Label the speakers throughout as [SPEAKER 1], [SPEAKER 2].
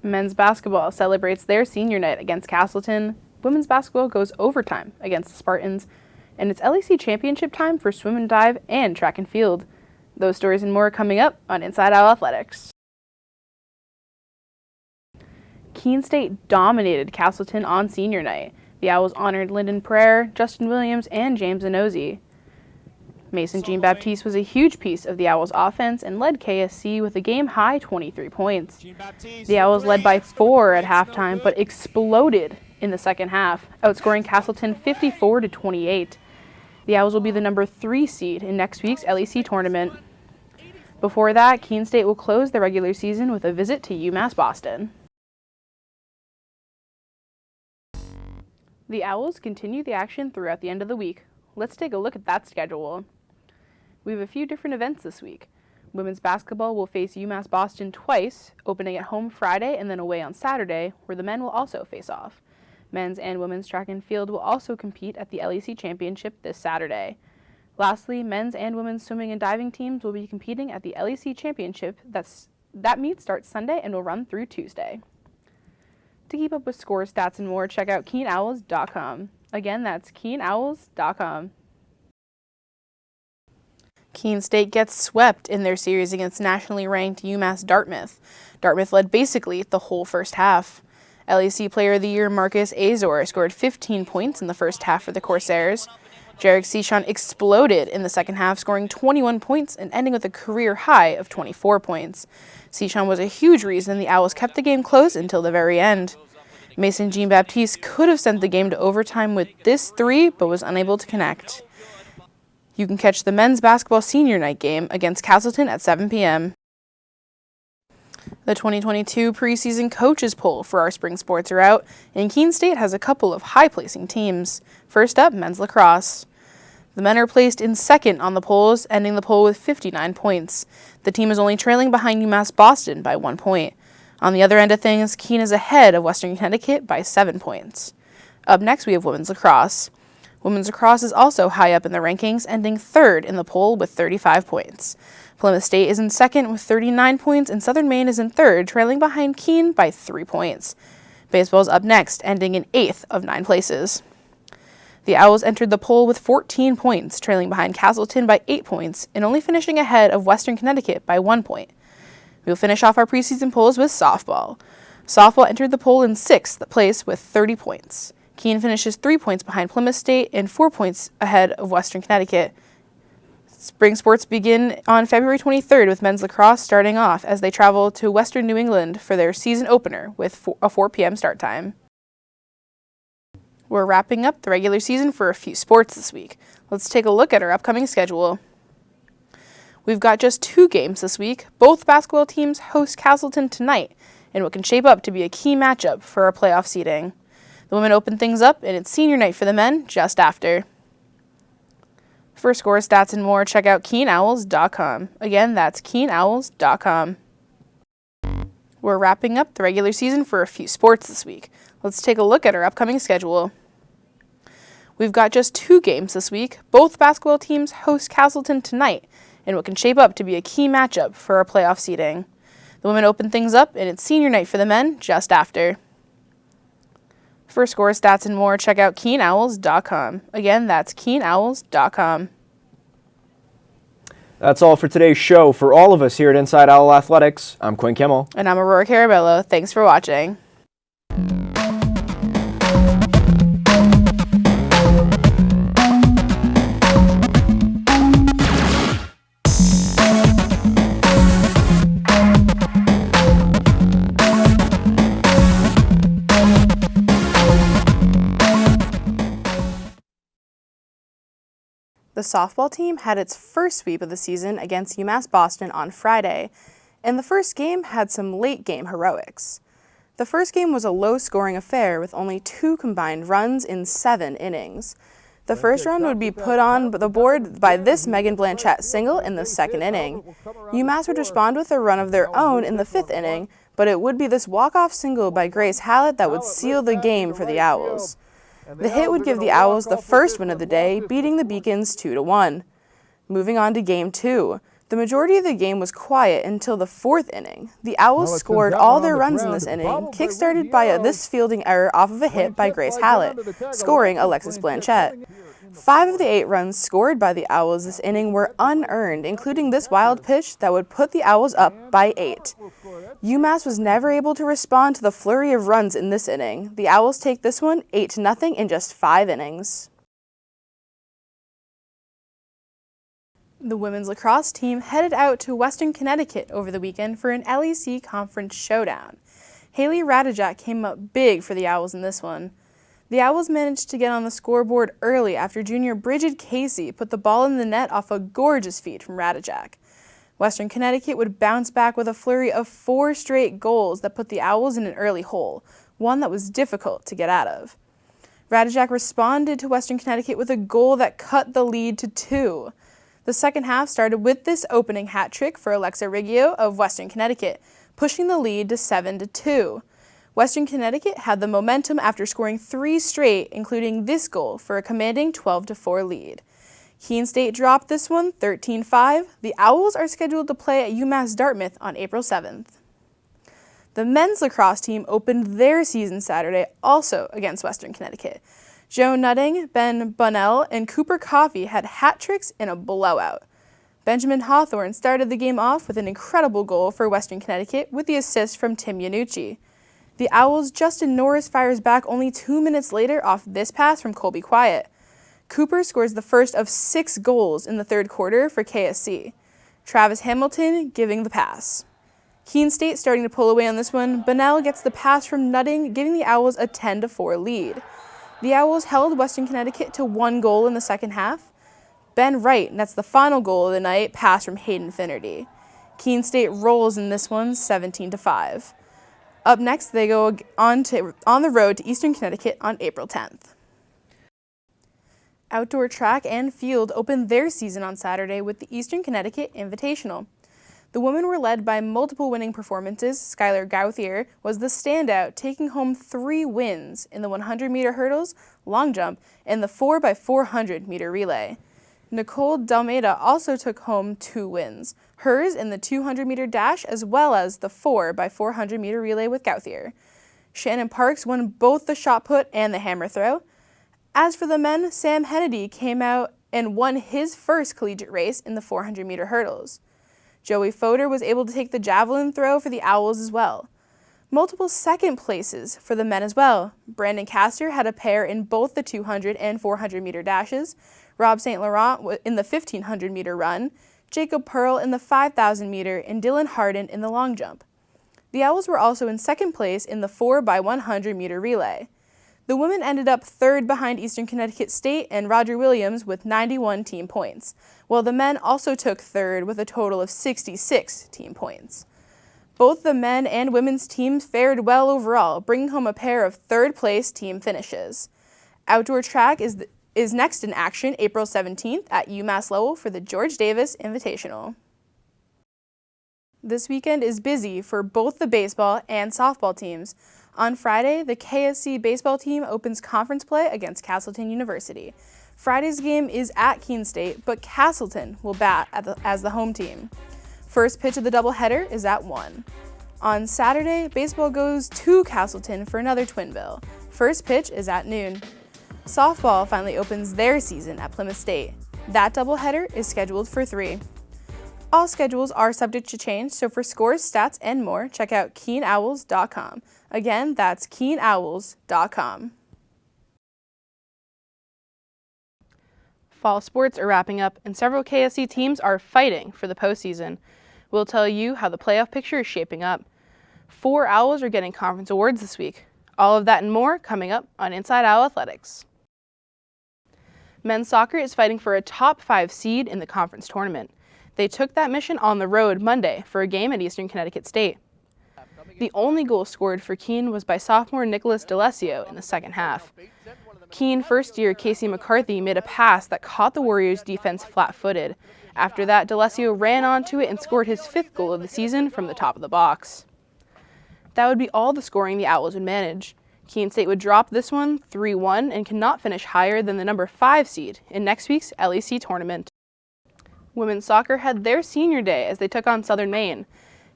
[SPEAKER 1] Men's basketball celebrates their senior night against Castleton. Women's basketball goes overtime against the Spartans. And it's LEC championship time for swim and dive and track and field. Those stories and more coming up on Inside Owl Athletics. Keene State dominated Castleton on senior night. The Owls honored Lyndon Prayer, Justin Williams, and James Inozie. Mason Jean-Baptiste was a huge piece of the Owls' offense and led KSC with a game-high 23 points. The Owls led by 4 at halftime, but exploded in the second half, outscoring Castleton 54-28. The Owls will be the number 3 seed in next week's LEC tournament. Before that, Keene State will close the regular season with a visit to UMass Boston. The Owls continue the action throughout the end of the week. Let's take a look at that schedule. We have a few different events this week. Women's basketball will face UMass Boston twice, opening at home Friday and then away on Saturday, where the men will also face off. Men's and women's track and field will also compete at the LEC Championship this Saturday. Lastly, men's and women's swimming and diving teams will be competing at the LEC Championship. That meet starts Sunday and will run through Tuesday. To keep up with scores, stats, and more, check out KeenOwls.com. Again, that's KeenOwls.com. Keene State gets swept in their series against nationally ranked UMass Dartmouth. Dartmouth led basically the whole first half. LEC Player of the Year Marcus Azor scored 15 points in the first half for the Corsairs. Jarek Sechon exploded in the second half, scoring 21 points and ending with a career high of 24 points. Sechon was a huge reason the Owls kept the game close until the very end. Mason Jean-Baptiste could have sent the game to overtime with this 3, but was unable to connect. You can catch the men's basketball senior night game against Castleton at 7 p.m. The 2022 preseason coaches poll for our spring sports are out, and Keene State has a couple of high-placing teams. First up, men's lacrosse. The men are placed in second on the polls, ending the poll with 59 points. The team is only trailing behind UMass Boston by 1 point. On the other end of things, Keene is ahead of Western Connecticut by 7 points. Up next, we have women's lacrosse. Women's lacrosse is also high up in the rankings, ending third in the poll with 35 points. Plymouth State is in second with 39 points, and Southern Maine is in third, trailing behind Keene by 3 points. Baseball is up next, ending in 8th of 9 places. The Owls entered the poll with 14 points, trailing behind Castleton by 8 points, and only finishing ahead of Western Connecticut by 1 point. We'll finish off our preseason polls with softball. Softball entered the poll in 6th place with 30 points. Keene finishes 3 points behind Plymouth State and 4 points ahead of Western Connecticut. Spring sports begin on February 23rd with men's lacrosse starting off as they travel to Western New England for their season opener with a 4 p.m. start time. We're wrapping up the regular season for a few sports this week. Let's take a look at our upcoming schedule. We've got just 2 games this week. Both basketball teams host Castleton tonight in what can shape up to be a key matchup for our playoff seeding. The women open things up, and it's senior night for the men just after. For scores, stats, and more, check out KeenOwls.com. Again, that's KeenOwls.com. We're wrapping up the regular season for a few sports this week. Let's take a look at our upcoming schedule. We've got just 2 games this week. Both basketball teams host Castleton tonight in what can shape up to be a key matchup for our playoff seeding. The women open things up, and it's senior night for the men just after. For scores, stats, and more, check out KeenOwls.com. Again, that's KeenOwls.com.
[SPEAKER 2] That's all for today's show. For all of us here at Inside Owl Athletics, I'm Quinn Kimmel.
[SPEAKER 1] And I'm Aurora Caraballo. Thanks for watching. The softball team had its first sweep of the season against UMass Boston on Friday, and the first game had some late-game heroics. The first game was a low-scoring affair with only 2 combined runs in 7 innings. The first run would be put on the board by this Megan Blanchett single in the second inning. UMass would respond with a run of their own in the 5th inning, but it would be this walk-off single by Grace Hallett that would seal the game for the Owls. The hit would give the Owls the first win of the day, beating the Beacons 2-1. Moving on to Game 2.
[SPEAKER 3] The majority of the game was quiet until the 4th inning. The Owls scored all their runs in this inning, kick-started by this fielding error off of a hit by Grace Hallett, scoring Alexis Blanchette. 5 of the 8 runs scored by the Owls this inning were unearned, including this wild pitch that would put the Owls up by 8. UMass was never able to respond to the flurry of runs in this inning. The Owls take this one 8-0 in just 5 innings. The women's lacrosse team headed out to Western Connecticut over the weekend for an LEC conference showdown. Haley Radijak came up big for the Owls in this one. The Owls managed to get on the scoreboard early after junior Bridget Casey put the ball in the net off a gorgeous feed from Radijak. Western Connecticut would bounce back with a flurry of 4 straight goals that put the Owls in an early hole, one that was difficult to get out of. Radijak responded to Western Connecticut with a goal that cut the lead to 2. The second half started with this opening hat trick for Alexa Riggio of Western Connecticut, pushing the lead to 7-2. Western Connecticut had the momentum after scoring 3 straight, including this goal for a commanding 12-4 lead. Keene State dropped this one 13-5. The Owls are scheduled to play at UMass Dartmouth on April 7th. The men's lacrosse team opened their season Saturday also against Western Connecticut. Joe Nutting, Ben Bunnell, and Cooper Coffey had hat tricks in a blowout. Benjamin Hawthorne started the game off with an incredible goal for Western Connecticut with the assist from Tim Yanucci. The Owls' Justin Norris fires back only 2 minutes later off this pass from Colby Quiet. Cooper scores the first of 6 goals in the third quarter for KSC. Travis Hamilton giving the pass. Keene State starting to pull away on this one. Bunnell gets the pass from Nutting, giving the Owls a 10-4 lead. The Owls held Western Connecticut to 1 goal in the second half. Ben Wright nets the final goal of the night, pass from Hayden Finnerty. Keene State rolls in this one 17-5. Up next, they go on the road to Eastern Connecticut on April 10th. Outdoor track and field opened their season on Saturday with the Eastern Connecticut Invitational. The women were led by multiple winning performances. Skylar Gauthier was the standout, taking home 3 wins in the 100-meter hurdles, long jump, and the 4x400-meter relay. Nicole Dalmeda also took home 2 wins, hers in the 200-meter dash as well as the 4x400-meter relay with Gauthier. Shannon Parks won both the shot put and the hammer throw. As for the men, Sam Hennedy came out and won his first collegiate race in the 400-meter hurdles. Joey Fodor was able to take the javelin throw for the Owls as well. Multiple second places for the men as well. Brandon Castor had a pair in both the 200 and 400-meter dashes, Rob St. Laurent in the 1,500-meter run, Jacob Pearl in the 5,000-meter, and Dylan Harden in the long jump. The Owls were also in second place in the 4x100-meter relay. The women ended up third behind Eastern Connecticut State and Roger Williams with 91 team points, while the men also took third with a total of 66 team points. Both the men and women's teams fared well overall, bringing home a pair of third-place team finishes. Outdoor track is next in action April 17th at UMass Lowell for the George Davis Invitational. This weekend is busy for both the baseball and softball teams. On Friday, the KSC baseball team opens conference play against Castleton University. Friday's game is at Keene State, but Castleton will bat as the home team. First pitch of the doubleheader is at 1. On Saturday, baseball goes to Castleton for another twin bill. First pitch is at noon. Softball finally opens their season at Plymouth State. That doubleheader is scheduled for 3. All schedules are subject to change, so for scores, stats, and more, check out KeenOwls.com. Again, that's KeenOwls.com. Fall sports are wrapping up, and several KSC teams are fighting for the postseason. We'll tell you how the playoff picture is shaping up. 4 Owls are getting conference awards this week. All of that and more coming up on Inside Owl Athletics. Men's soccer is fighting for a top 5 seed in the conference tournament. They took that mission on the road Monday for a game at Eastern Connecticut State. The only goal scored for Keene was by sophomore Nicholas D'Alessio in the second half. Keene first-year Casey McCarthy made a pass that caught the Warriors' defense flat-footed. After that, D'Alessio ran onto it and scored his 5th goal of the season from the top of the box. That would be all the scoring the Owls would manage. Keene State would drop this one 3-1 and cannot finish higher than the number 5 seed in next week's LEC tournament. Women's soccer had their senior day as they took on Southern Maine.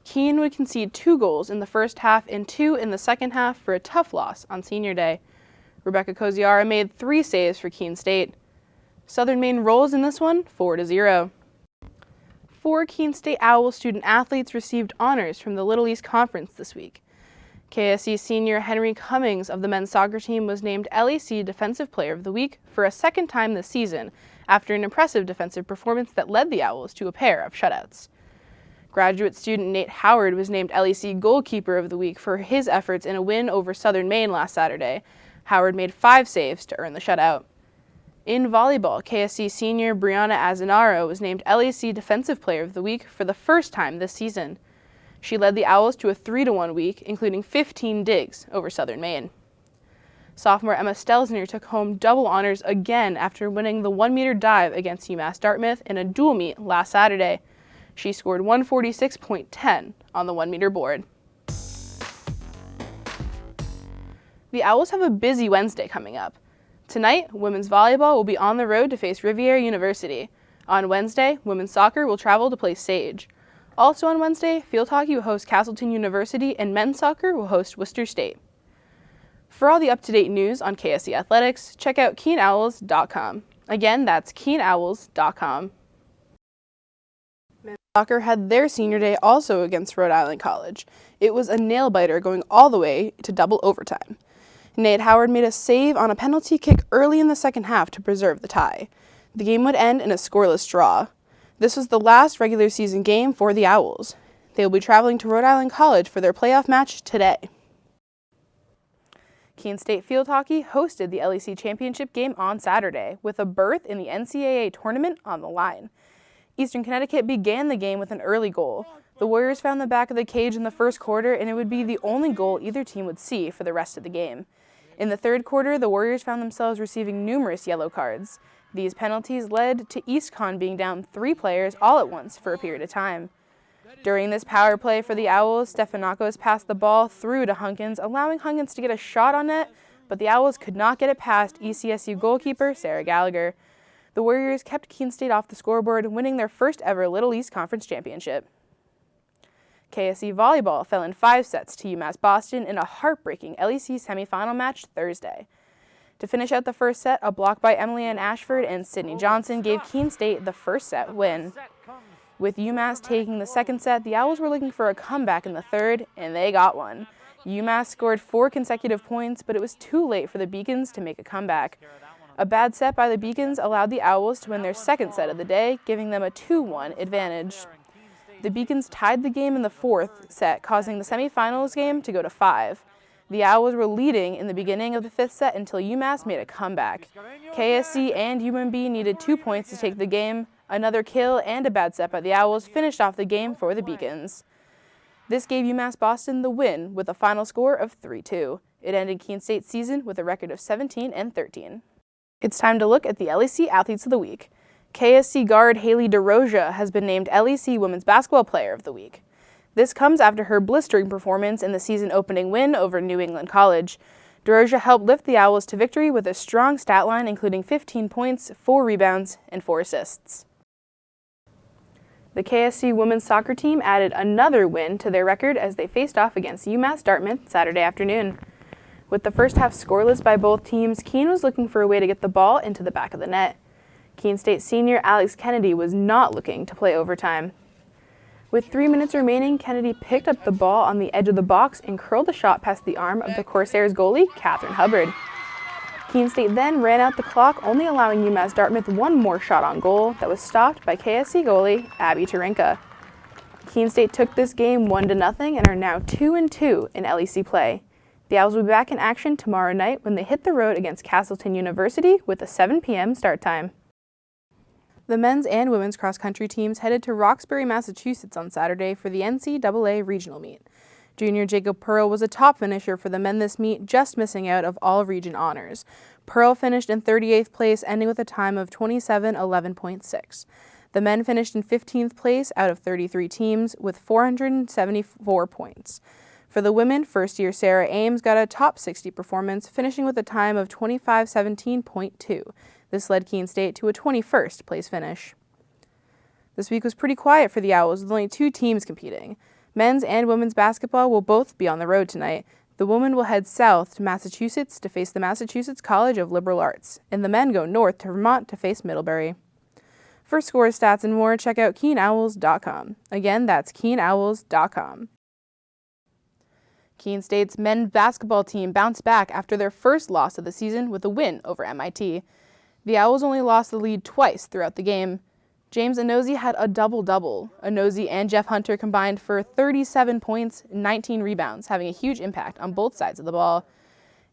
[SPEAKER 3] Keene would concede 2 goals in the first half and 2 in the second half for a tough loss on senior day. Rebecca Koziara made 3 saves for Keene State. Southern Maine rolls in this one 4-0. 4 Keene State Owls student athletes received honors from the Little East Conference this week. KSC senior Henry Cummings of the men's soccer team was named LEC Defensive Player of the Week for a second time this season after an impressive defensive performance that led the Owls to a pair of shutouts. Graduate student Nate Howard was named LEC Goalkeeper of the Week for his efforts in a win over Southern Maine last Saturday. Howard made 5 saves to earn the shutout. In volleyball, KSC senior Brianna Azanaro was named LEC Defensive Player of the Week for the first time this season. She led the Owls to a 3-1 week, including 15 digs over Southern Maine. Sophomore Emma Stelzner took home double honors again after winning the 1-meter dive against UMass Dartmouth in a dual meet last Saturday. She scored 146.10 on the 1-meter board. The Owls have a busy Wednesday coming up. Tonight, women's volleyball will be on the road to face Riviera University. On Wednesday, women's soccer will travel to play Sage. Also on Wednesday, field hockey will host Castleton University and men's soccer will host Worcester State. For all the up-to-date news on KSC Athletics, check out KeenOwls.com. Again, that's KeenOwls.com. Men's soccer had their senior day also against Rhode Island College. It was a nail-biter going all the way to double overtime. Nate Howard made a save on a penalty kick early in the second half to preserve the tie. The game would end in a scoreless draw. This was the last regular season game for the Owls. They will be traveling to Rhode Island College for their playoff match today. Keene State Field Hockey hosted the LEC Championship game on Saturday with a berth in the NCAA tournament on the line. Eastern Connecticut began the game with an early goal. The Warriors found the back of the cage in the first quarter, and it would be the only goal either team would see for the rest of the game. In the third quarter, the Warriors found themselves receiving numerous yellow cards. These penalties led to EastCon being down 3 players all at once for a period of time. During this power play for the Owls, Stefanakos passed the ball through to Hunkins, allowing Hunkins to get a shot on net, but the Owls could not get it past ECSU goalkeeper Sarah Gallagher. The Warriors kept Keene State off the scoreboard, winning their first ever Little East Conference championship. KSC volleyball fell in 5 sets to UMass Boston in a heartbreaking LEC semifinal match Thursday. To finish out the first set, a block by Emily Ann Ashford and Sydney Johnson gave Keene State the first set win. With UMass taking the second set, the Owls were looking for a comeback in the third, and they got one. UMass scored 4 consecutive points, but it was too late for the Beacons to make a comeback. A bad set by the Beacons allowed the Owls to win their second set of the day, giving them a 2-1 advantage. The Beacons tied the game in the 4th set, causing the semifinals game to go to 5. The Owls were leading in the beginning of the 5th set until UMass made a comeback. KSC and UMB needed 2 points to take the game. Another kill and a bad set by the Owls finished off the game for the Beacons. This gave UMass Boston the win with a final score of 3-2. It ended Keene State's season with a record of 17-13. It's time to look at the LEC Athletes of the Week. KSC guard Haley DeRosia has been named LEC Women's Basketball Player of the Week. This comes after her blistering performance in the season-opening win over New England College. DeRosia helped lift the Owls to victory with a strong stat line including 15 points, 4 rebounds, and 4 assists. The KSC women's soccer team added another win to their record as they faced off against UMass Dartmouth Saturday afternoon. With the first half scoreless by both teams, Keene was looking for a way to get the ball into the back of the net. Keene State senior Alex Kennedy was not looking to play overtime. With 3 minutes remaining, Kennedy picked up the ball on the edge of the box and curled a shot past the arm of the Corsairs goalie, Catherine Hubbard. Keene State then ran out the clock, only allowing UMass Dartmouth one more shot on goal that was stopped by KSC goalie, Abby Tarinka. Keene State took this game 1-0 and are now 2-2 in LEC play. The Owls will be back in action tomorrow night when they hit the road against Castleton University with a 7 p.m. start time. The men's and women's cross-country teams headed to Roxbury, Massachusetts on Saturday for the NCAA regional meet. Junior Jacob Pearl was a top finisher for the men this meet, just missing out of all region honors. Pearl finished in 38th place, ending with a time of 27:11.6. The men finished in 15th place out of 33 teams with 474 points. For the women, first-year Sarah Ames got a top 60 performance, finishing with a time of 25:17.2. This led Keene State to a 21st place finish. This week was pretty quiet for the Owls, with only 2 teams competing. Men's and women's basketball will both be on the road tonight. The women will head south to Massachusetts to face the Massachusetts College of Liberal Arts, and the men go north to Vermont to face Middlebury. For scores, stats, and more, check out KeenOwls.com. Again, that's KeenOwls.com. Keene State's men's basketball team bounced back after their first loss of the season with a win over MIT. The Owls only lost the lead twice throughout the game. James Anozie had a double-double. Anozie and Jeff Hunter combined for 37 points and 19 rebounds, having a huge impact on both sides of the ball.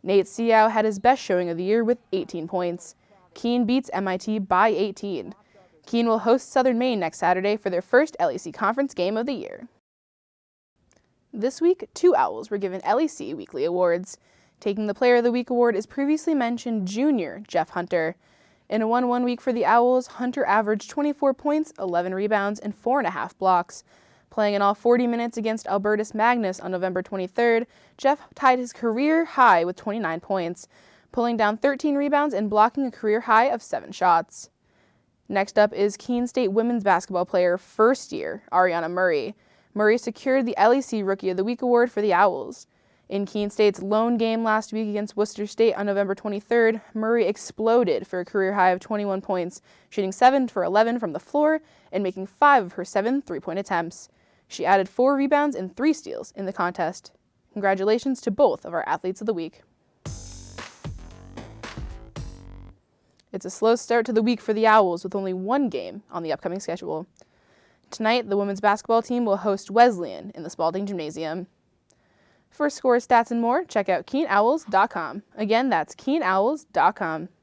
[SPEAKER 3] Nate Seow had his best showing of the year with 18 points. Keene beats MIT by 18. Keene will host Southern Maine next Saturday for their first LEC Conference game of the year. This week, 2 Owls were given LEC weekly awards. Taking the Player of the Week award is previously mentioned junior Jeff Hunter. In a 1-1 week for the Owls, Hunter averaged 24 points, 11 rebounds, and 4.5 blocks. Playing in all 40 minutes against Albertus Magnus on November 23rd, Jeff tied his career high with 29 points, pulling down 13 rebounds and blocking a career high of 7 shots. Next up is Keene State women's basketball player first year, Ariana Murray. Murray secured the LEC Rookie of the Week award for the Owls. In Keene State's lone game last week against Worcester State on November 23rd, Murray exploded for a career high of 21 points, shooting 7 for 11 from the floor and making 5 of her 7 three-point attempts. She added 4 rebounds and 3 steals in the contest. Congratulations to both of our athletes of the week. It's a slow start to the week for the Owls with only 1 game on the upcoming schedule. Tonight, the women's basketball team will host Wesleyan in the Spalding Gymnasium. For scores, stats, and more, check out KeenOwls.com. Again, that's KeenOwls.com.